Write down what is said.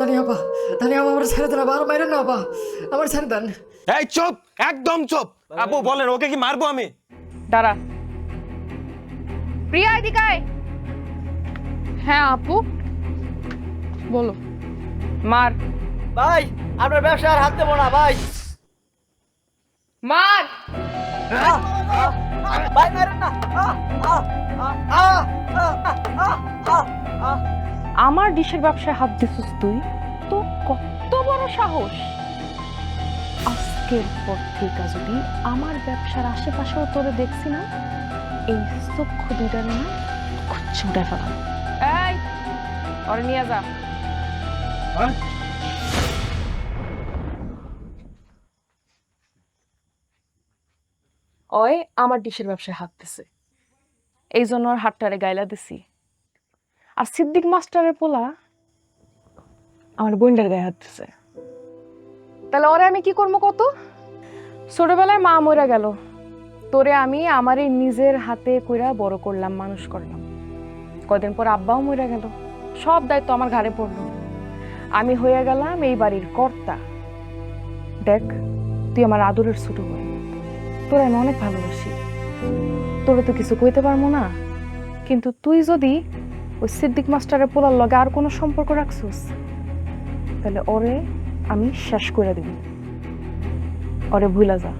তানিয়া আপা, তানিয়া আপা, আমার ছেড়ে দেন আপা, আর মাইরেন না আপা, আমার ছেড়ে দেন। এই চুপ, একদম চুপ। আপু বলেন, ওকে কি মারবো আমি? দাঁড়া। প্রিয়া এদিকে আয়। হ্যাঁ আপু, বলো। মার ভাই আপনার ব্যবসা আর হাত দেবো না ভাই। মার। ভাই মারেন না। আমার ডিশের ব্যবসায় হাত দিছিস তুই? তো কত বড় সাহস! আজকের পর থেকে যদি আমার ব্যবসার আশেপাশেও তোরে দেখছি না, এই চক্ষু দুইটা না ছুটে ফেলাম। এই ওরে নিয়ে যা। ওই আমার ডিশের ব্যবসায় হাত দিছে, এই জন্য ওর হাতটারে গাইলা দিছি। আর সিদ্দিক মাস্টারের পোলা আমার বোনটার গায়ে হাত দিছে। তাহলে ওরে আমি কি করবো কত? ছোটবেলায় মা মরে গেল, তোরে আমি আমারই নিজের হাতে কইরা বড় করলাম, মানুষ করলাম। কয়দিন পর আব্বাও মরে গেল, সব দায়িত্ব আমার ঘাড়ে পড়লো। আমি হয়ে গেলাম এই বাড়ির কর্তা। দেখ, তুই আমার আদরের ছোট বোন, তোরা আমি অনেক ভালোবাসি। তোরা তো কিছু কইতে পারবো না, কিন্তু তুই যদি ওই সিদ্দিক মাস্টারের পোলার লগে আর কোনো সম্পর্ক রাখছিস, তাহলে ওরে আমি শেষ করে দিব। ওরে ভুলা যা।